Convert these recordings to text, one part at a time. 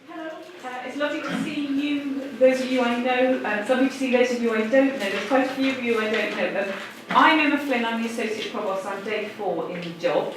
Hello, it's lovely to see you, those of you I know, it's lovely to see those of you I don't know. There's quite a few of you I don't know. I'm Emma Flynn, I'm the Associate Provost, I'm day 4 in the job.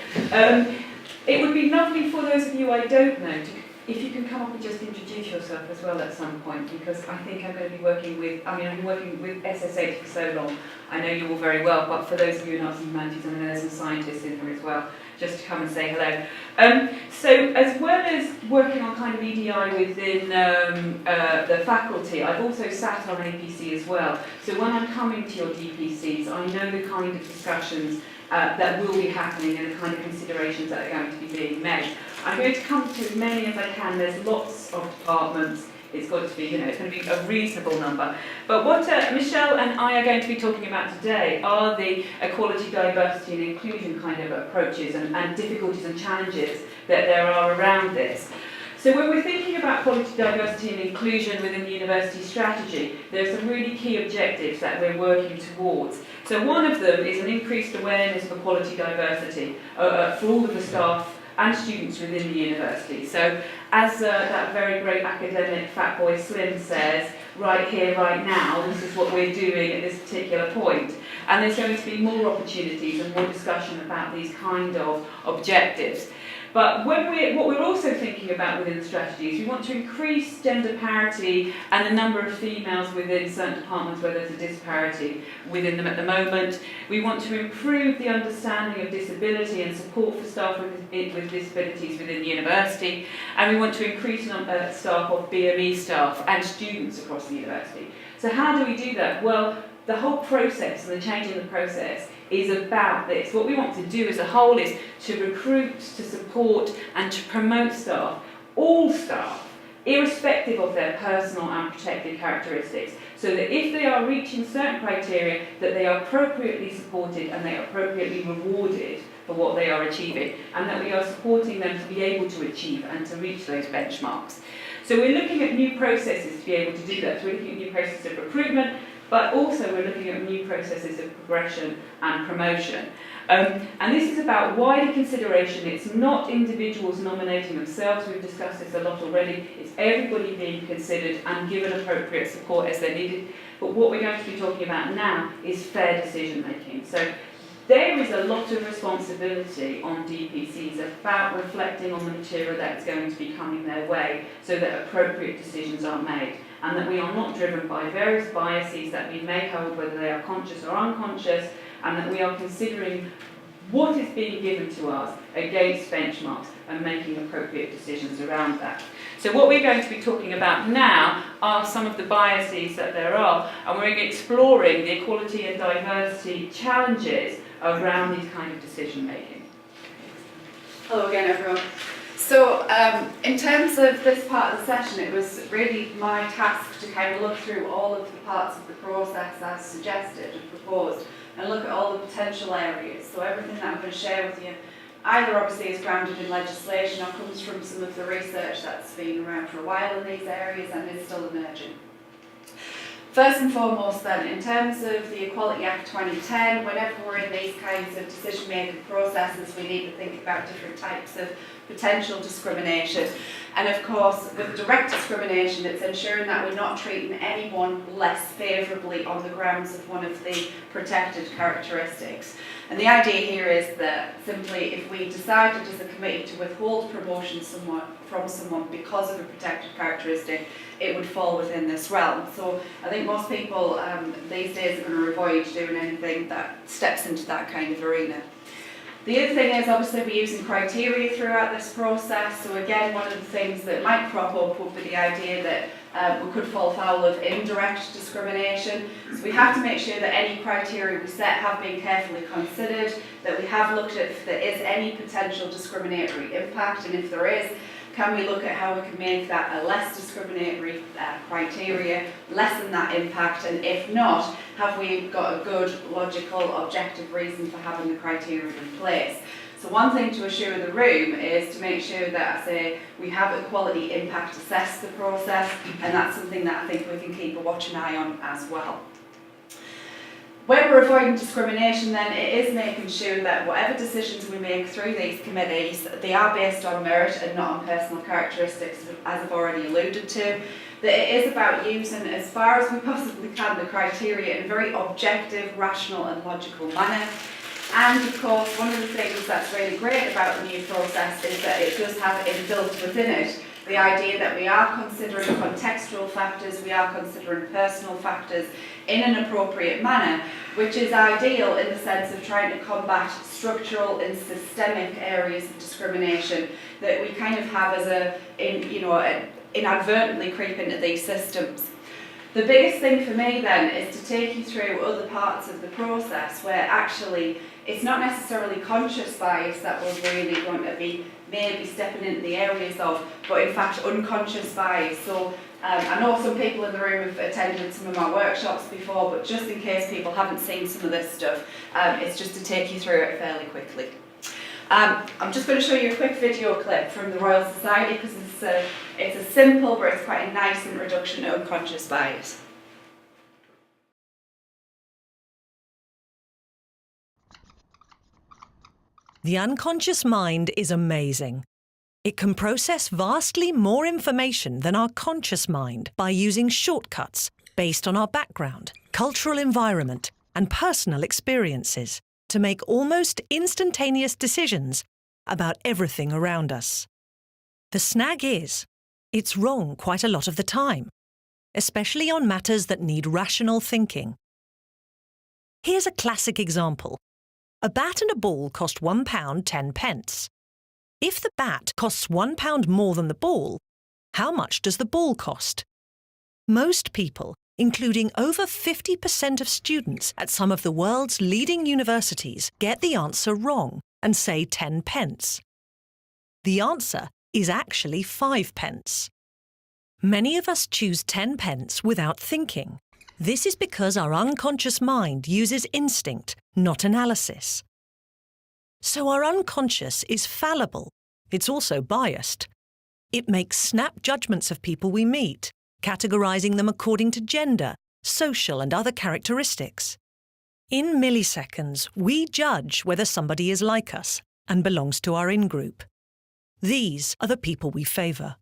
It would be lovely for those of you I don't know, if you can come up and just introduce yourself as well at some point, because I think I'm going to be working with, I've been working with SSH for so long, I know you all very well, but for those of you in arts and humanities, I know there's some scientists in here as well, just to come and say hello. So as well as working on kind of EDI within the faculty, I've also sat on APC as well. So when I'm coming to your DPCs, I know the kind of discussions that will be happening and the kind of considerations that are going to be being made. I'm going to come to as many as I can. There's lots of departments. It's got to be, it's going to be a reasonable number. But what Michelle and I are going to be talking about today are the equality, diversity and inclusion kind of approaches and difficulties and challenges that there are around this. So when we're thinking about quality, diversity and inclusion within the university strategy, there are some really key objectives that we're working towards. So one of them is an increased awareness of equality, diversity for all of the staff and students within the university. So as that very great academic Fatboy Slim says, right here, right now, this is what we're doing at this particular point. And there's going to be more opportunities and more discussion about these kind of objectives. But what we're also thinking about within the strategy is we want to increase gender parity and the number of females within certain departments where there's a disparity within them at the moment. We want to improve the understanding of disability and support for staff with disabilities within the university. And we want to increase the number of staff of BME staff and students across the university. So how do we do that? Well, the whole process and the change in the process is about this. What we want to do as a whole is to recruit, to support and to promote staff, all staff, irrespective of their personal and protected characteristics, so that if they are reaching certain criteria, that they are appropriately supported and they are appropriately rewarded for what they are achieving, and that we are supporting them to be able to achieve and to reach those benchmarks. So we're looking at new processes to be able to do that. So we're looking at new processes of recruitment, but also we're looking at new processes of progression and promotion. And this is about wider consideration. It's not individuals nominating themselves. We've discussed this a lot already. It's everybody being considered and given appropriate support as they're needed. But what we're going to be talking about now is fair decision making. So there is a lot of responsibility on DPCs about reflecting on the material that's going to be coming their way so that appropriate decisions are made, and that we are not driven by various biases that we may hold, whether they are conscious or unconscious, and that we are considering what is being given to us against benchmarks and making appropriate decisions around that. So what we're going to be talking about now are some of the biases that there are, and we're exploring the equality and diversity challenges around these kind of decision making. Hello again, everyone. So in terms of this part of the session, it was really my task to kind of look through all of the parts of the process as suggested and proposed and look at all the potential areas. So everything that I'm going to share with you either obviously is grounded in legislation or comes from some of the research that's been around for a while in these areas and is still emerging. First and foremost then, in terms of the Equality Act 2010, whenever we're in these kinds of decision-making processes, we need to think about different types of potential discrimination. And of course, with direct discrimination, it's ensuring that we're not treating anyone less favourably on the grounds of one of the protected characteristics. And the idea here is that simply if we decided as a committee to withhold promotion from someone because of a protected characteristic, it would fall within this realm. So I think most people these days are going to avoid doing anything that steps into that kind of arena. The other thing is obviously we're using criteria throughout this process. So again, one of the things that might crop up would be the idea that we could fall foul of indirect discrimination. So we have to make sure that any criteria we set have been carefully considered, that we have looked at if there is any potential discriminatory impact, and if there is, can we look at how we can make that a less discriminatory criteria, lessen that impact, and if not, have we got a good, logical, objective reason for having the criteria in place? So one thing to assure the room is to make sure that, say, we have equality impact assess the process, and that's something that I think we can keep a watching eye on as well. When we're avoiding discrimination, then it is making sure that whatever decisions we make through these committees, they are based on merit and not on personal characteristics, as I've already alluded to. That it is about using, as far as we possibly can, the criteria in a very objective, rational and logical manner. And of course, one of the things that's really great about the new process is that it does have inbuilt within it the idea that we are considering contextual factors, we are considering personal factors in an appropriate manner, which is ideal in the sense of trying to combat structural and systemic areas of discrimination that we kind of have as inadvertently creep into these systems. The biggest thing for me then is to take you through other parts of the process where actually it's not necessarily conscious bias that we're really going to be maybe stepping into the areas of, but in fact unconscious bias. So I know some people in the room have attended some of my workshops before, but just in case people haven't seen some of this stuff, it's just to take you through it fairly quickly. I'm just going to show you a quick video clip from the Royal Society because it's a simple but it's quite a nice introduction to unconscious bias. The unconscious mind is amazing. It can process vastly more information than our conscious mind by using shortcuts based on our background, cultural environment, and personal experiences to make almost instantaneous decisions about everything around us. The snag is, it's wrong quite a lot of the time, especially on matters that need rational thinking. Here's a classic example. A bat and a ball cost £1 10p. If the bat costs £1 more than the ball, how much does the ball cost? Most people, including over 50% of students at some of the world's leading universities, get the answer wrong and say 10p. The answer is actually 5p. Many of us choose 10p without thinking. This is because our unconscious mind uses instinct, not analysis. So our unconscious is fallible. It's also biased. It makes snap judgments of people we meet, categorizing them according to gender, social and other characteristics. In milliseconds, we judge whether somebody is like us and belongs to our in-group. These are the people we favour.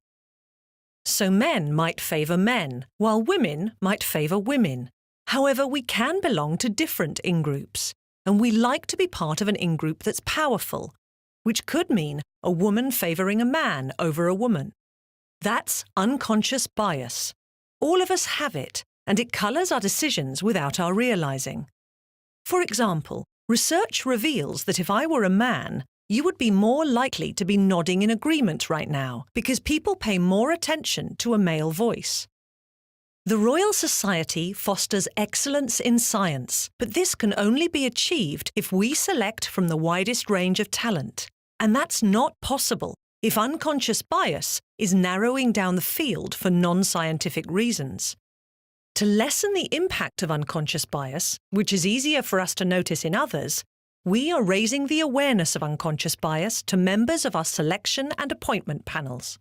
So men might favour men, while women might favour women. However, we can belong to different in-groups, and we like to be part of an in-group that's powerful, which could mean a woman favouring a man over a woman. That's unconscious bias. All of us have it, and it colours our decisions without our realising. For example, research reveals that if I were a man, you would be more likely to be nodding in agreement right now because people pay more attention to a male voice. The Royal Society fosters excellence in science, but this can only be achieved if we select from the widest range of talent. And that's not possible if unconscious bias is narrowing down the field for non-scientific reasons. To lessen the impact of unconscious bias, which is easier for us to notice in others, we are raising the awareness of unconscious bias to members of our selection and appointment panels.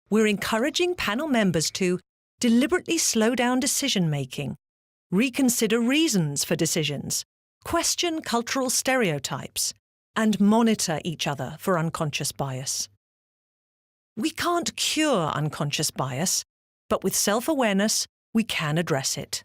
We're encouraging panel members to deliberately slow down decision-making, reconsider reasons for decisions, question cultural stereotypes, and monitor each other for unconscious bias. We can't cure unconscious bias, but with self-awareness, we can address it.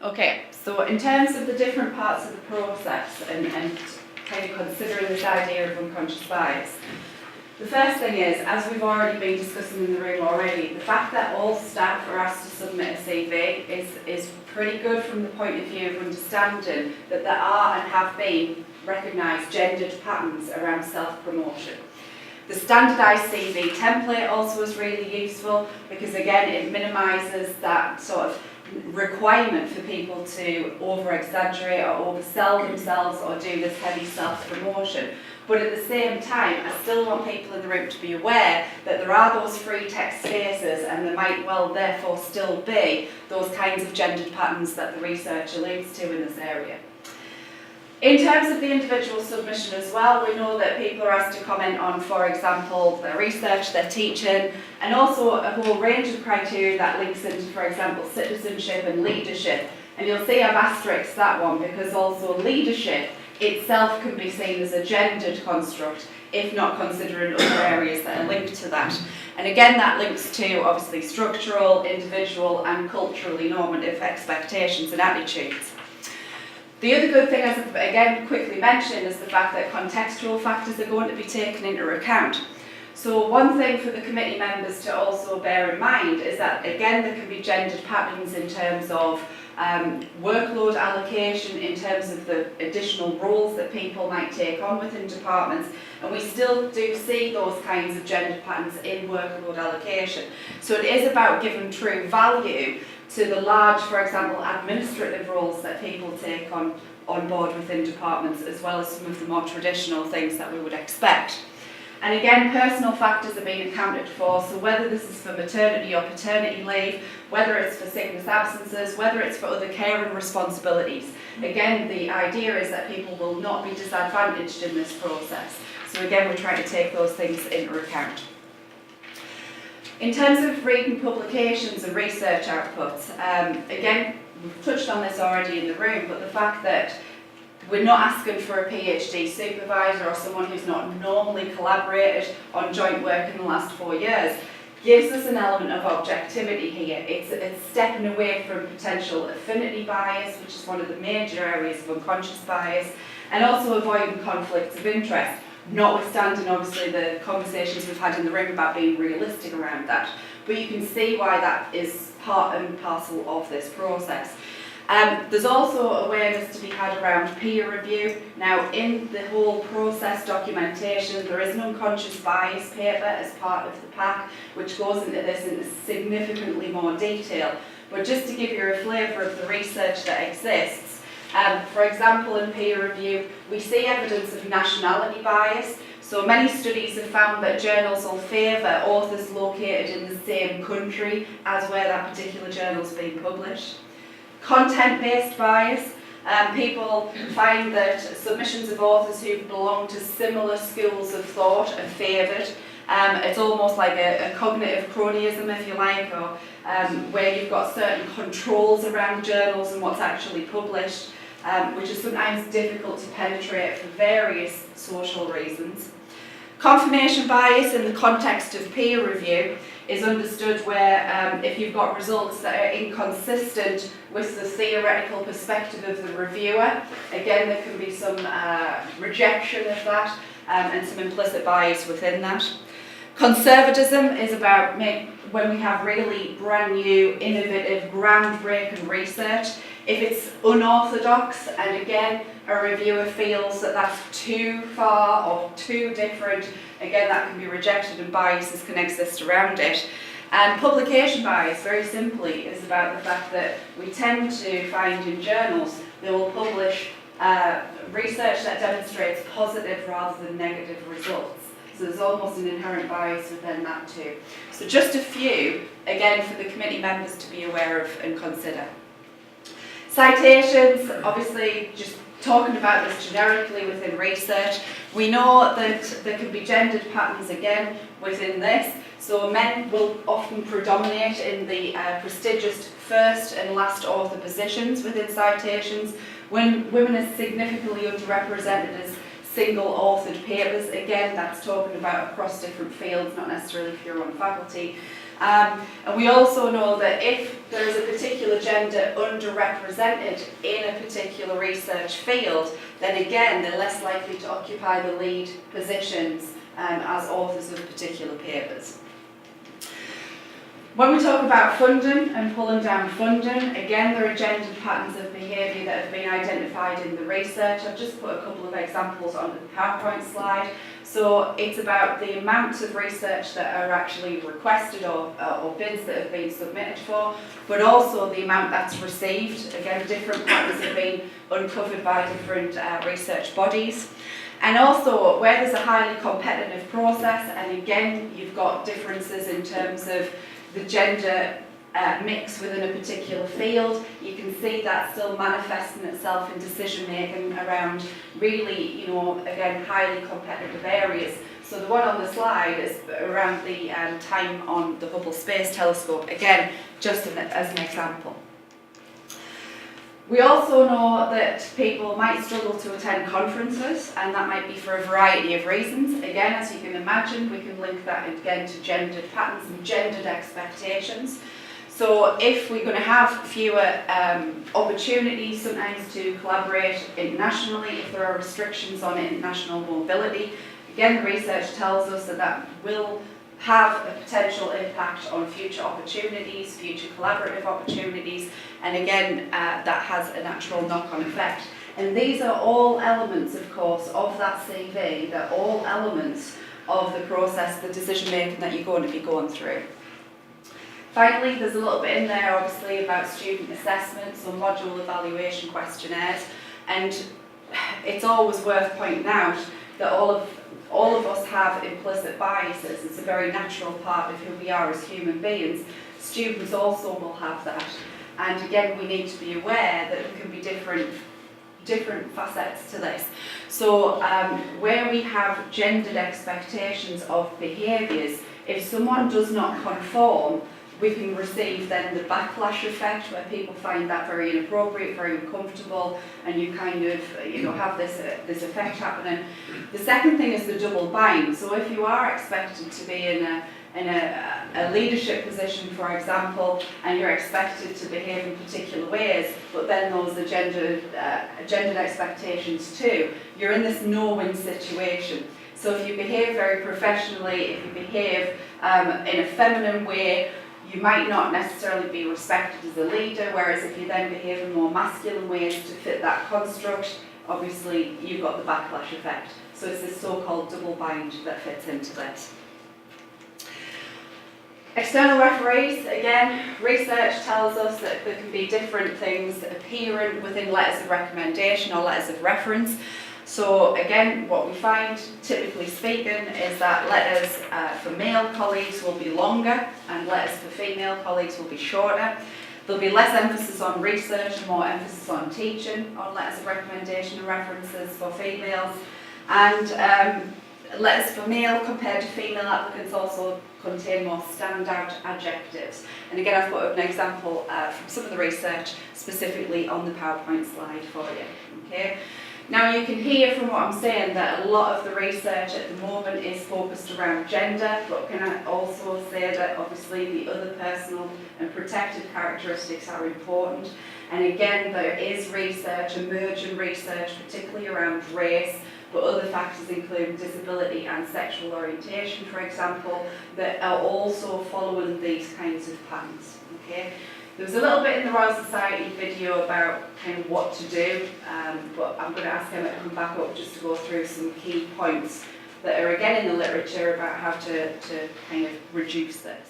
Okay, so in terms of the different parts of the process and kind of considering this idea of unconscious bias, the first thing is, as we've already been discussing in the room already, the fact that all staff are asked to submit a CV is pretty good from the point of view of understanding that there are and have been recognised gendered patterns around self-promotion. The standardised CV template also is really useful because again it minimises that sort of requirement for people to over-exaggerate or oversell themselves or do this heavy self-promotion. But at the same time, I still want people in the room to be aware that there are those free text spaces and there might well therefore still be those kinds of gendered patterns that the research alludes to in this area. In terms of the individual submission as well, we know that people are asked to comment on, for example, their research, their teaching, and also a whole range of criteria that links into, for example, citizenship and leadership. And you'll see I've asterisked that one because also leadership itself can be seen as a gendered construct, if not considering other areas that are linked to that. And again, that links to obviously structural, individual and culturally normative expectations and attitudes. The other good thing, as I've again quickly mentioned, is the fact that contextual factors are going to be taken into account. So one thing for the committee members to also bear in mind is that again there can be gendered patterns in terms of workload allocation, in terms of the additional roles that people might take on within departments, and we still do see those kinds of gendered patterns in workload allocation. So it is about giving true value to the large, for example, administrative roles that people take on board within departments, as well as some of the more traditional things that we would expect. And again, personal factors are being accounted for, so whether this is for maternity or paternity leave, whether it's for sickness absences, whether it's for other care and responsibilities. Again, the idea is that people will not be disadvantaged in this process. So again, we're trying to take those things into account. In terms of reading publications and research outputs, again, we've touched on this already in the room, but the fact that we're not asking for a PhD supervisor or someone who's not normally collaborated on joint work in the last 4 years gives us an element of objectivity here. It's stepping away from potential affinity bias, which is one of the major areas of unconscious bias, and also avoiding conflicts of interest, notwithstanding obviously the conversations we've had in the room about being realistic around that. But you can see why that is part and parcel of this process. There's also awareness to be had around peer review. Now, in the whole process documentation, there is an unconscious bias paper as part of the pack, which goes into this in significantly more detail. But just to give you a flavour of the research that exists, for example, in peer review, we see evidence of nationality bias. So many studies have found that journals will favour authors located in the same country as where that particular journal is being published. Content-based bias. People find that submissions of authors who belong to similar schools of thought are favoured. It's almost like a cognitive cronyism, if you like, or where you've got certain controls around journals and what's actually published, which is sometimes difficult to penetrate for various social reasons. Confirmation bias in the context of peer review is understood where if you've got results that are inconsistent with the theoretical perspective of the reviewer, again there can be some rejection of that and some implicit bias within that. Conservatism is about when we have really brand new, innovative, groundbreaking research. If it's unorthodox and again a reviewer feels that that's too far or too different, again that can be rejected and biases can exist around it. And publication bias, very simply, is about the fact that we tend to find in journals they will publish research that demonstrates positive rather than negative results. So there's almost an inherent bias within that too. So just a few, again, for the committee members to be aware of and consider. Citations, obviously, just talking about this generically within research, we know that there can be gendered patterns again within this. So men will often predominate in the prestigious first and last author positions within citations, when women are significantly underrepresented as single authored papers. Again, that's talking about across different fields, not necessarily if you're on faculty. And we also know that if there is a particular gender underrepresented in a particular research field, then again, they're less likely to occupy the lead positions as authors of particular papers. When we talk about funding and pulling down funding, again, there are gendered patterns of behaviour that have been identified in the research. I've just put a couple of examples on the PowerPoint slide. So it's about the amount of research that are actually requested or bids that have been submitted for, but also the amount that's received. Again, different patterns have been uncovered by different research bodies. And also, where there's a highly competitive process, and again, you've got differences in terms of the gender mix within a particular field. You can see that still manifesting itself in decision making around really, you know, again, highly competitive areas. So the one on the slide is around the time on the Hubble Space Telescope, again, just as an example. We also know that people might struggle to attend conferences, and that might be for a variety of reasons. Again, as you can imagine, we can link that again to gendered patterns and gendered expectations. So if we're going to have fewer opportunities sometimes to collaborate internationally, if there are restrictions on international mobility, again, the research tells us that that will have a potential impact on future opportunities, future collaborative opportunities, and again, that has a natural knock-on effect. And these are all elements, of course, of that CV. They're all elements of the process, the decision-making that you're going to be going through. Finally, there's a little bit in there, obviously, about student assessments or module evaluation questionnaires, and it's always worth pointing out that all of us have implicit biases. It's a very natural part of who we are as human beings. Students also will have that. And again, we need to be aware that there can be different facets to this. So where we have gendered expectations of behaviours, if someone does not conform, we can receive then the backlash effect where people find that very inappropriate, very uncomfortable, and you kind of, you know, have this effect happening. The second thing is the double bind. So if you are expected to be in a leadership position, for example, and you're expected to behave in particular ways, but then those are gendered expectations too, you're in this no-win situation. So if you behave very professionally, if you behave in a feminine way, you might not necessarily be respected as a leader, whereas if you then behave in more masculine ways to fit that construct, obviously you've got the backlash effect. So it's this so-called double bind that fits into this. External referees, again, research tells us that there can be different things appearing within letters of recommendation or letters of reference. So again, what we find, typically speaking, is that letters for male colleagues will be longer and letters for female colleagues will be shorter. There'll be less emphasis on research and more emphasis on teaching on letters of recommendation and references for females. And letters for male compared to female applicants also contain more standout adjectives. And again, I've put up an example from some of the research specifically on the PowerPoint slide for you. Okay. Now you can hear from what I'm saying that a lot of the research at the moment is focused around gender, but can I also say that obviously the other personal and protected characteristics are important. And again, there is research, emerging research, particularly around race, but other factors include disability and sexual orientation, for example, that are also following these kinds of patterns. Okay? There was a little bit in the Royal Society video about kind of what to do, but I'm going to ask Emma to come back up just to go through some key points that are again in the literature about how to kind of reduce this.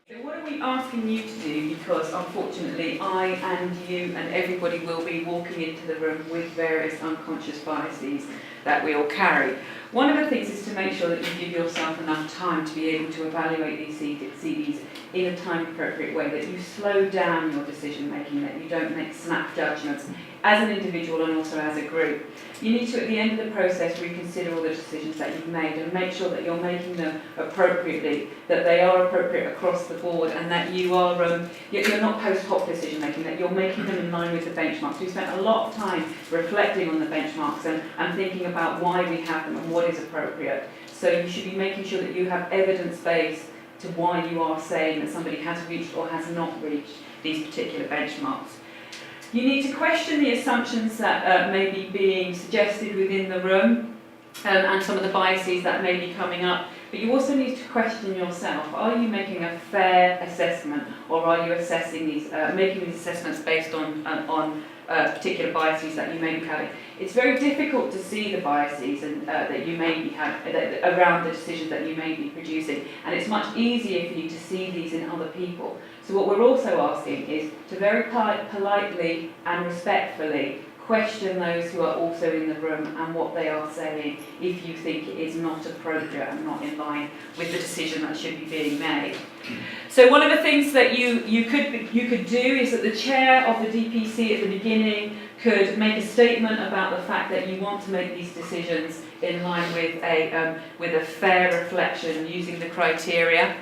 So what are we asking you to do? Because unfortunately I and you and everybody will be walking into the room with various unconscious biases that we all carry. One of the things is to make sure that you give yourself enough time to be able to evaluate these CVs in a time-appropriate way, that you slow down your decision-making, that you don't make snap judgments as an individual and also as a group. You need to, at the end of the process, reconsider all the decisions that you've made and make sure that you're making them appropriately, that they are appropriate across the board, and that you are you're not post-hoc decision-making, that you're making them in line with the benchmarks. We've spent a lot of time reflecting on the benchmarks and thinking about why we have them and what is appropriate. So you should be making sure that you have evidence base to why you are saying that somebody has reached or has not reached these particular benchmarks. You need to question the assumptions that may be being suggested within the room and some of the biases that may be coming up, but you also need to question yourself. Are you making a fair assessment, or are you assessing these, making these assessments based on particular biases that you may be having? It's very difficult to see the biases that you may be having around the decisions that you may be producing, and it's much easier for you to see these in other people. So what we're also asking is to very politely and respectfully question those who are also in the room and what they are saying if you think it is not appropriate and not in line with the decision that should be being made. So one of the things that you could do is that the chair of the DPC at the beginning could make a statement about the fact that you want to make these decisions in line with a fair reflection using the criteria.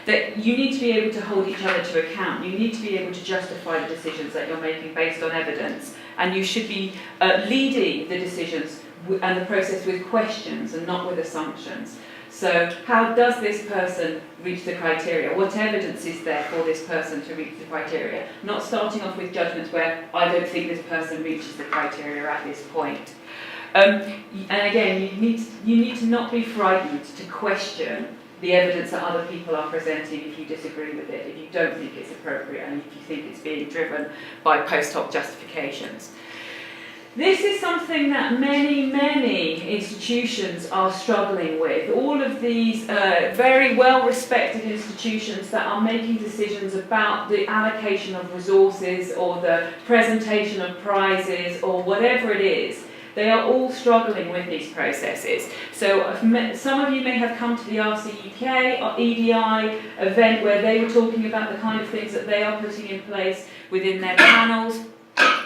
That you need to be able to hold each other to account. You need to be able to justify the decisions that you're making based on evidence, and you should be leading the decisions and the process with questions and not with assumptions. So how does this person reach the criteria? What evidence is there for this person to reach the criteria? Not starting off with judgments where I don't think this person reaches the criteria at this point. And again, you need to not be frightened to question the evidence that other people are presenting if you disagree with it, if you don't think it's appropriate, and if you think it's being driven by post hoc justifications. This is something that many institutions are struggling with. All of these very well-respected institutions that are making decisions about the allocation of resources or the presentation of prizes or whatever it is, they are all struggling with these processes. So some of you may have come to the RCUK or EDI event where they were talking about the kind of things that they are putting in place within their panels.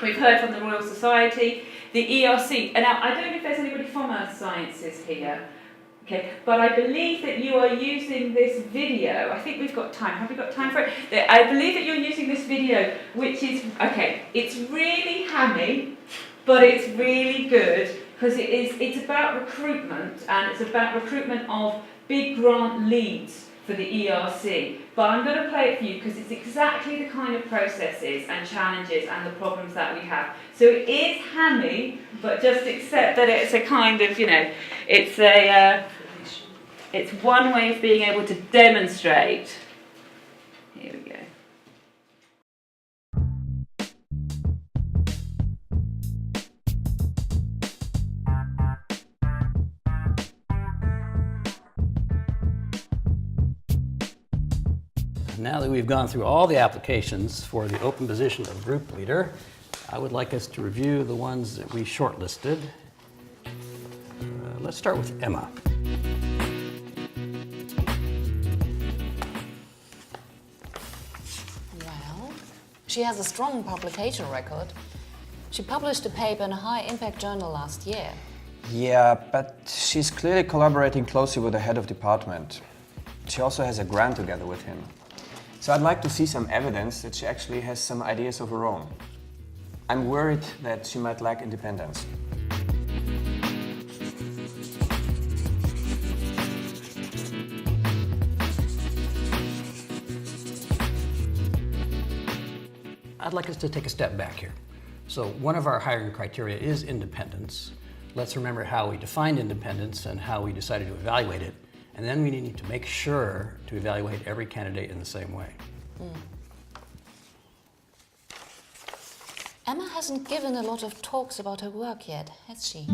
We've heard from the Royal Society, the ERC, and now I don't know if there's anybody from Earth Sciences here, okay, but I believe that you are using this video. I think we've got time. Have we got time for it? I believe that you're using this video, which is, okay, it's really hammy, but it's really good because it's about recruitment, and it's about recruitment of big grant leads for the ERC. But I'm going to play it for you because it's exactly the kind of processes and challenges and the problems that we have. So it is hammy, but just accept that it's a kind of, it's one way of being able to demonstrate. Here we go. Now that we've gone through all the applications for the open position of group leader, I would like us to review the ones that we shortlisted. Let's start with Emma. Well, she has a strong publication record. She published a paper in a high-impact journal last year. Yeah, but she's clearly collaborating closely with the head of department. She also has a grant together with him. So I'd like to see some evidence that she actually has some ideas of her own. I'm worried that she might lack independence. I'd like us to take a step back here. So one of our hiring criteria is independence. Let's remember how we defined independence and how we decided to evaluate it. And then we need to make sure to evaluate every candidate in the same way. Emma hasn't given a lot of talks about her work yet, has she?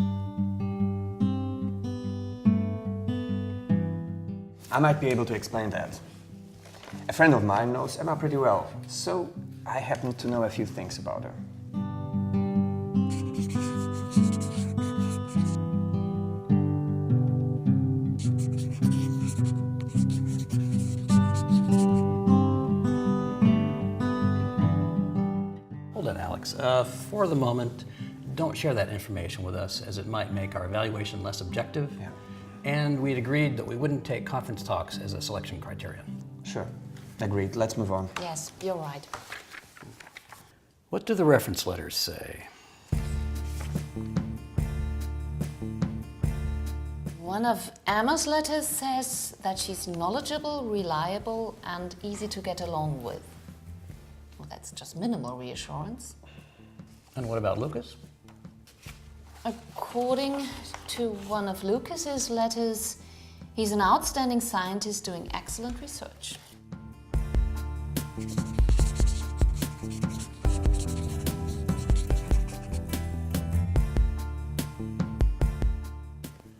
I might be able to explain that. A friend of mine knows Emma pretty well, so I happen to know a few things about her. For the moment, don't share that information with us as it might make our evaluation less objective. Yeah. And we'd agreed that we wouldn't take conference talks as a selection criterion. Sure. Agreed. Let's move on. Yes, you're right. What do the reference letters say? One of Emma's letters says that she's knowledgeable, reliable, and easy to get along with. Well, that's just minimal reassurance. And what about Lucas? According to one of Lucas's letters, he's an outstanding scientist doing excellent research.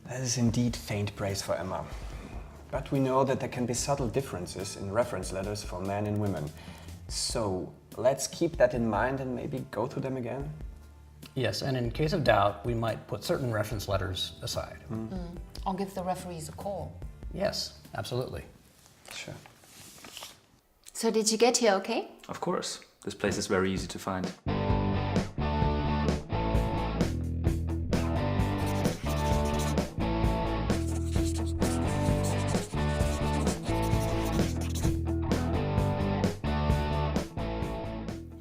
That is indeed faint praise for Emma. But we know that there can be subtle differences in reference letters for men and women. So let's keep that in mind and maybe go through them again. Yes, and in case of doubt, we might put certain reference letters aside. Or give the referees a call. Yes, absolutely. Sure. So did you get here okay? Of course. This place is very easy to find.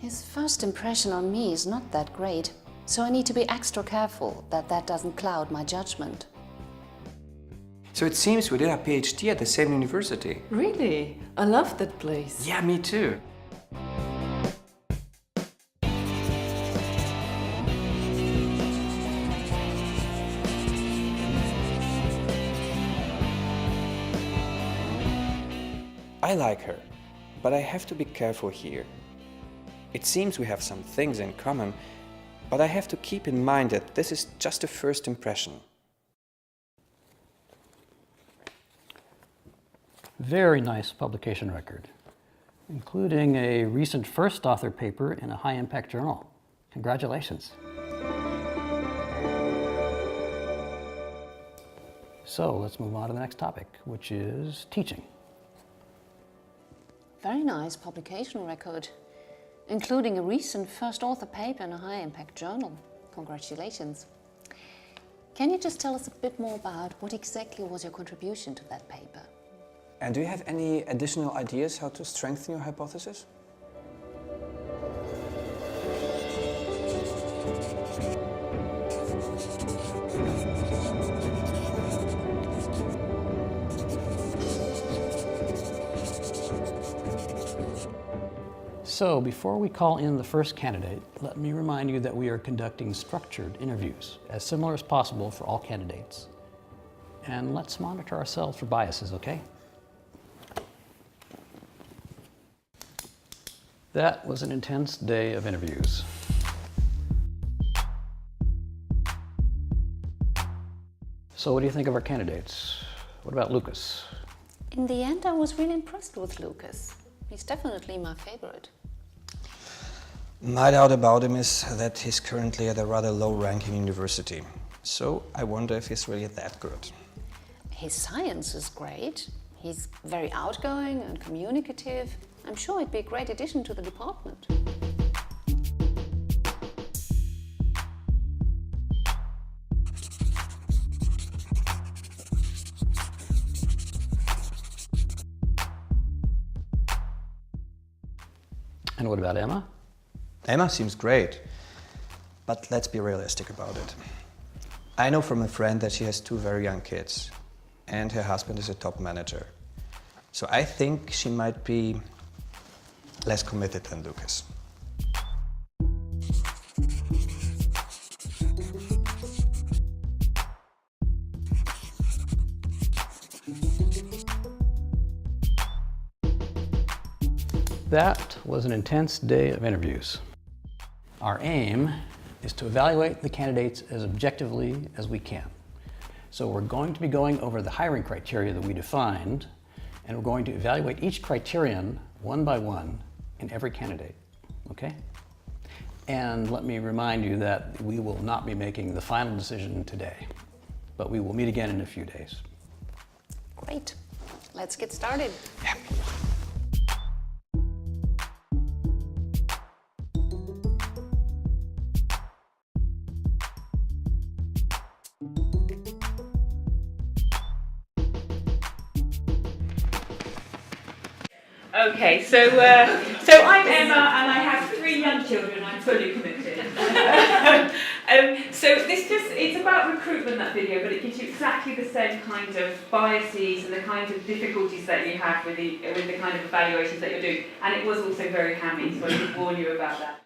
His first impression on me is not that great, so I need to be extra careful that that doesn't cloud my judgment. So it seems we did our PhD at the same university. Really? I love that place. Yeah, me too. I like her, but I have to be careful here. It seems we have some things in common, but I have to keep in mind that this is just a first impression. Very nice publication record, including a recent first author paper in a high-impact journal. Congratulations. So let's move on to the next topic, which is teaching. Very nice publication record, including a recent first author paper in a high-impact journal. Congratulations. Can you just tell us a bit more about what exactly was your contribution to that paper? And do you have any additional ideas how to strengthen your hypothesis? So before we call in the first candidate, let me remind you that we are conducting structured interviews, as similar as possible for all candidates. And let's monitor ourselves for biases, okay? That was an intense day of interviews. So what do you think of our candidates? What about Lucas? In the end, I was really impressed with Lucas. He's definitely my favorite. My doubt about him is that he's currently at a rather low-ranking university. So I wonder if he's really that good. His science is great. He's very outgoing and communicative. I'm sure he'd be a great addition to the department. And what about Emma? Emma seems great, but let's be realistic about it. I know from a friend that she has 2 very young kids, and her husband is a top manager. So I think she might be less committed than Lucas. That was an intense day of interviews. Our aim is to evaluate the candidates as objectively as we can. So we're going to be going over the hiring criteria that we defined, and we're going to evaluate each criterion one by one in every candidate, okay? And let me remind you that we will not be making the final decision today, but we will meet again in a few days. Great. Let's get started. Okay, so I'm Emma and I have 3 young children. I'm fully committed. So it's about recruitment, that video, but it gives you exactly the same kind of biases and the kinds of difficulties that you have with the kind of evaluations that you're doing. And it was also very hammy, so I should warn you about that.